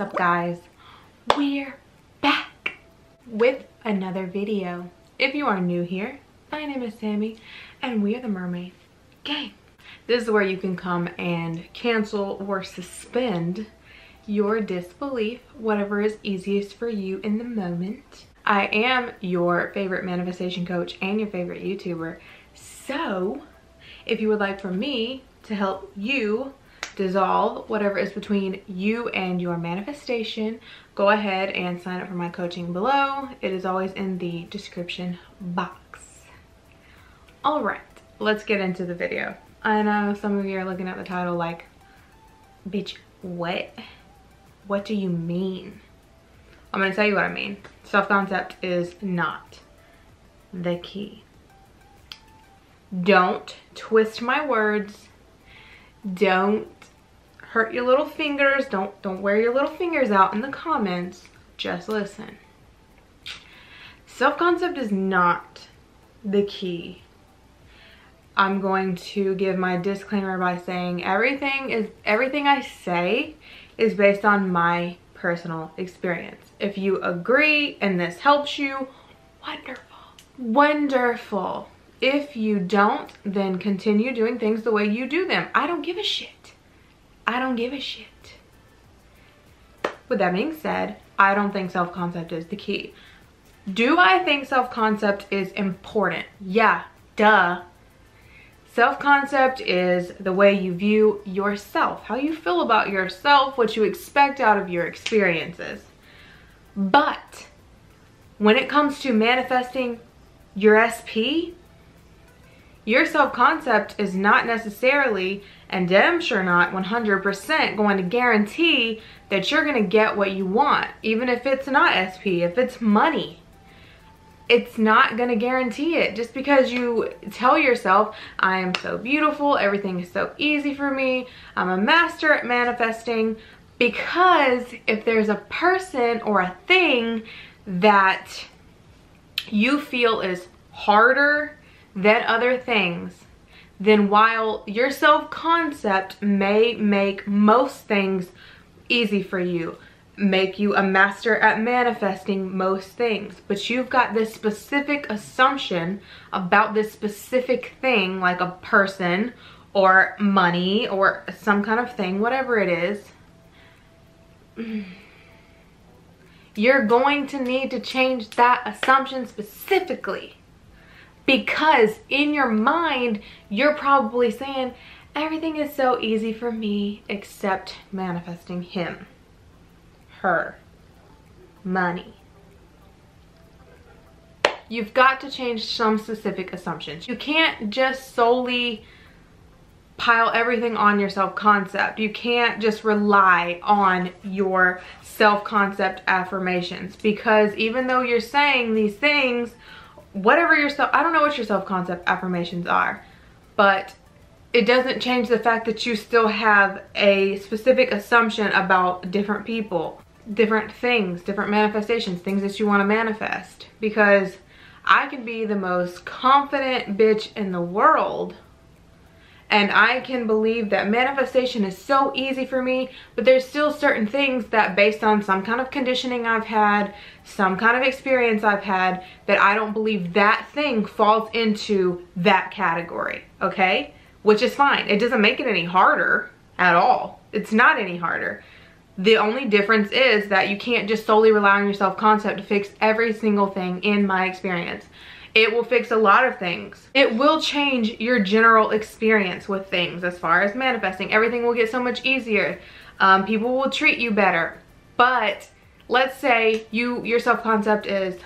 What's up, guys? We're back with another video. If you are new here, my name is Sammy and we are the Mermaid Gang. This is where you can come and cancel or suspend your disbelief, whatever is easiest for you in the moment. I am your favorite manifestation coach and your favorite YouTuber. So if you would like for me to help you dissolve whatever is between you and your manifestation, go ahead and sign up for my coaching below. It is always in the description box. All right, let's get into the video. I know some of you are looking at the title like, bitch, what? What do you mean? I'm gonna tell you what I mean. Self-concept is not the key. Don't twist my words. Don't hurt your little fingers. Don't wear your little fingers out in the comments. Just listen. Self-concept is not the key. I'm going to give my disclaimer by saying everything I say is based on my personal experience. If you agree and this helps you, wonderful. Wonderful. If you don't, then continue doing things the way you do them. I don't give a shit. I don't give a shit. With that being said, I don't think self-concept is the key. Do I think self-concept is important? Yeah, duh. Self-concept is the way you view yourself, how you feel about yourself, what you expect out of your experiences. But when it comes to manifesting your SP, your self-concept is not necessarily, and damn sure not 100% going to guarantee that you're going to get what you want. Even if it's not SP, if it's money, it's not going to guarantee it. Just because you tell yourself, I am so beautiful, everything is so easy for me, I'm a master at manifesting. Because if there's a person or a thing that you feel is harder than other things, then while your self-concept may make most things easy for you, make you a master at manifesting most things, but you've got this specific assumption about this specific thing, like a person or money or some kind of thing, whatever it is, you're going to need to change that assumption specifically. Because in your mind, you're probably saying, everything is so easy for me except manifesting him, her, money. You've got to change some specific assumptions. You can't just solely pile everything on your self-concept. You can't just rely on your self-concept affirmations, because even though you're saying these things, whatever I don't know what your self-concept affirmations are, but it doesn't change the fact that you still have a specific assumption about different people, different things, different manifestations, things that you want to manifest. Because I can be the most confident bitch in the world, and I can believe that manifestation is so easy for me, but there's still certain things that, based on some kind of conditioning I've had, some kind of experience I've had, that I don't believe that thing falls into that category, okay? Which is fine. It doesn't make it any harder at all. It's not any harder. The only difference is that you can't just solely rely on your self-concept to fix every single thing in my experience. It will fix a lot of things. It will change your general experience with things as far as manifesting. Everything will get so much easier. People will treat you better. But let's say your self-concept is,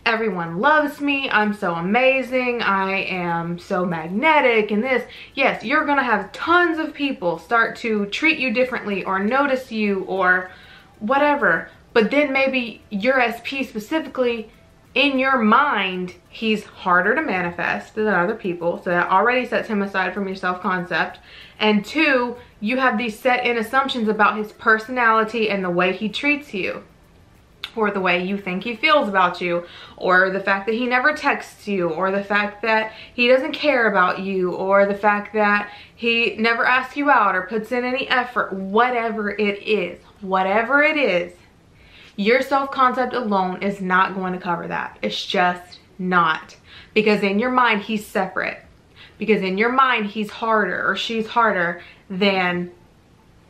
everyone loves me, I'm so amazing, I am so magnetic and this. Yes, you're gonna have tons of people start to treat you differently or notice you or whatever. But then maybe your SP specifically, in your mind, he's harder to manifest than other people, so that already sets him aside from your self-concept. And two, you have these set in assumptions about his personality and the way he treats you, or the way you think he feels about you, or the fact that he never texts you, or the fact that he doesn't care about you, or the fact that he never asks you out or puts in any effort, whatever it is. whatever it is, your self-concept alone is not going to cover that. It's just not. Because in your mind, he's separate. Because in your mind, he's harder or she's harder than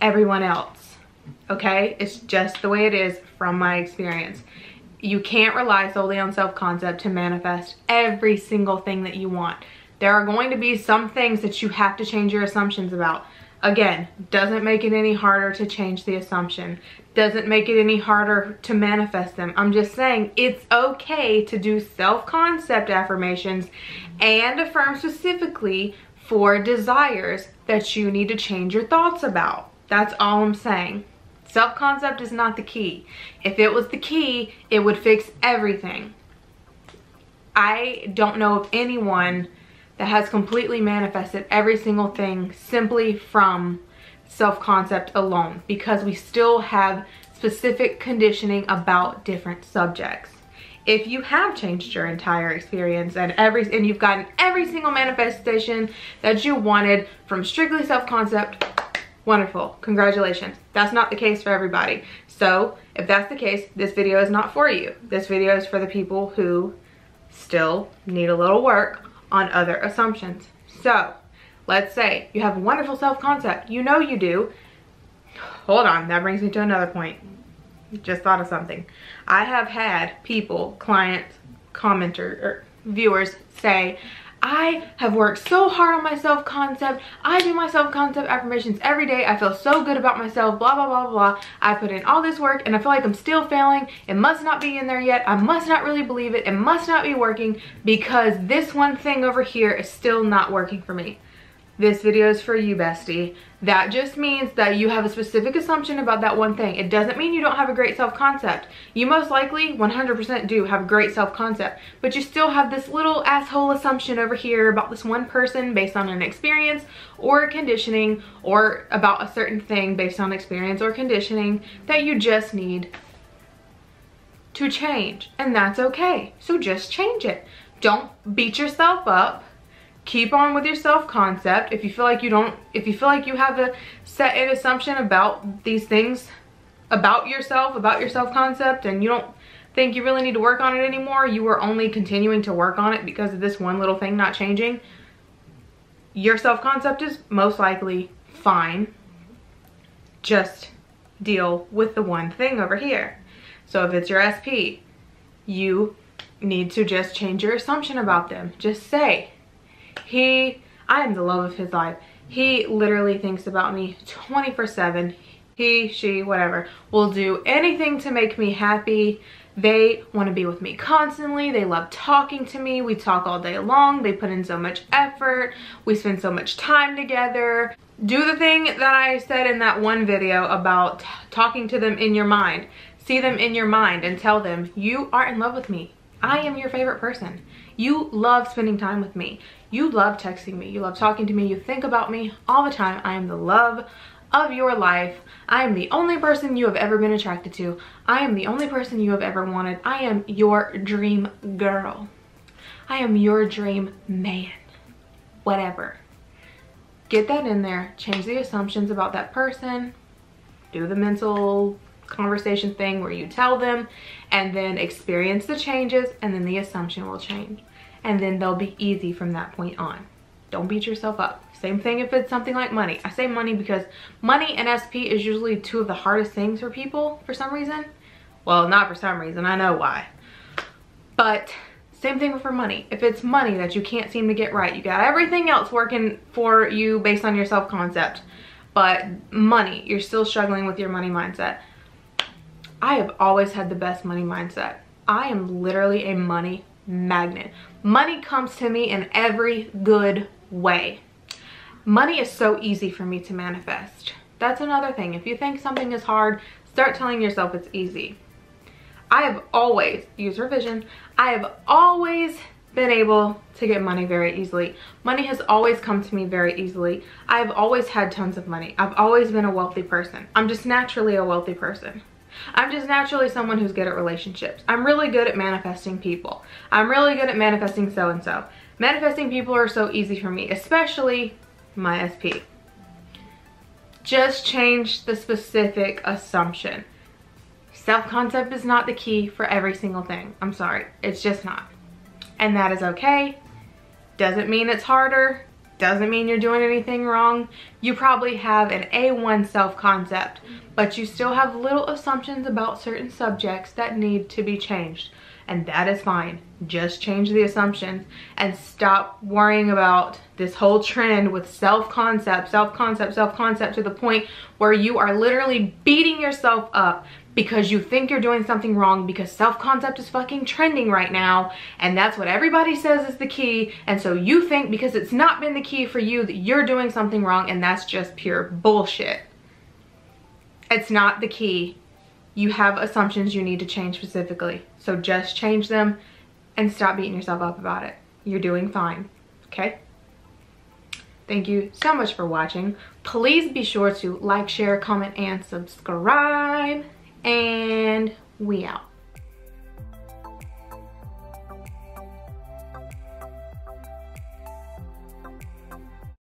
everyone else. Okay? It's just the way it is from my experience. You can't rely solely on self-concept to manifest every single thing that you want. There are going to be some things that you have to change your assumptions about. Again, doesn't make it any harder to change the assumption. Doesn't make it any harder to manifest them. I'm just saying it's okay to do self-concept affirmations and affirm specifically for desires that you need to change your thoughts about. That's all I'm saying. Self-concept is not the key. If it was the key, it would fix everything. I don't know of anyone that has completely manifested every single thing simply from self-concept alone, because we still have specific conditioning about different subjects. If you have changed your entire experience and you've gotten every single manifestation that you wanted from strictly self-concept, wonderful, congratulations. That's not the case for everybody. So if that's the case, this video is not for you. This video is for the people who still need a little work on other assumptions. So let's say you have a wonderful self-concept. You know you do. Hold on, that brings me to another point. Just thought of something. I have had people, clients, commenters, or viewers say, I have worked so hard on my self-concept. I do my self-concept affirmations every day. I feel so good about myself, blah, blah, blah, blah. I put in all this work and I feel like I'm still failing. It must not be in there yet. I must not really believe it. It must not be working because this one thing over here is still not working for me. This video is for you, bestie. That just means that you have a specific assumption about that one thing. It doesn't mean you don't have a great self-concept. You most likely 100% do have a great self-concept, but you still have this little asshole assumption over here about this one person based on an experience or conditioning, or about a certain thing based on experience or conditioning that you just need to change. And that's okay. So just change it. Don't beat yourself up. Keep on with your self-concept. If you feel like you have a set an assumption about these things about yourself, about your self-concept, and you don't think you really need to work on it anymore, you are only continuing to work on it because of this one little thing not changing, your self-concept is most likely fine. Just deal with the one thing over here. So if it's your SP, you need to just change your assumption about them. Just say, I am the love of his life. He literally thinks about me 24/7. He, she, whatever, will do anything to make me happy. They want to be with me constantly. They love talking to me. We talk all day long. They put in so much effort. We spend so much time together. Do the thing that I said in that one video about talking to them in your mind. See them in your mind and tell them, you are in love with me. I am your favorite person. You love spending time with me. You love texting me. You love talking to me. You think about me all the time. I am the love of your life. I am the only person you have ever been attracted to. I am the only person you have ever wanted. I am your dream girl. I am your dream man. Whatever. Get that in there. Change the assumptions about that person. Do the mental conversation thing where you tell them, and then experience the changes, and then the assumption will change, and then they'll be easy from that point on. Don't beat yourself up. Same thing if it's something like money. I say money because money and SP is usually two of the hardest things for people for some reason. Well, not for some reason, I know why, but same thing for money. If it's money that you can't seem to get right, you got everything else working for you based on your self-concept, but money, you're still struggling with your money mindset. I have always had the best money mindset. I am literally a money magnet. Money comes to me in every good way. Money is so easy for me to manifest. That's another thing. If you think something is hard, start telling yourself it's easy. I have always, use revision, I have always been able to get money very easily. Money has always come to me very easily. I've always had tons of money. I've always been a wealthy person. I'm just naturally a wealthy person. I'm just naturally someone who's good at relationships. I'm really good at manifesting people. I'm really good at manifesting so-and-so. Manifesting people are so easy for me, especially my SP. Just change the specific assumption. Self-concept is not the key for every single thing. I'm sorry, it's just not. And that is okay. Doesn't mean it's harder. Doesn't mean you're doing anything wrong. You probably have an A1 self-concept, but you still have little assumptions about certain subjects that need to be changed. And that is fine. Just change the assumptions and stop worrying about this whole trend with self-concept to the point where you are literally beating yourself up because you think you're doing something wrong because self-concept is fucking trending right now and that's what everybody says is the key, and so you think because it's not been the key for you that you're doing something wrong, and that's just pure bullshit. It's not the key. You have assumptions you need to change specifically, so just change them and stop beating yourself up about it. You're doing fine, okay? Thank you so much for watching. Please be sure to like, share, comment, and subscribe. And we out.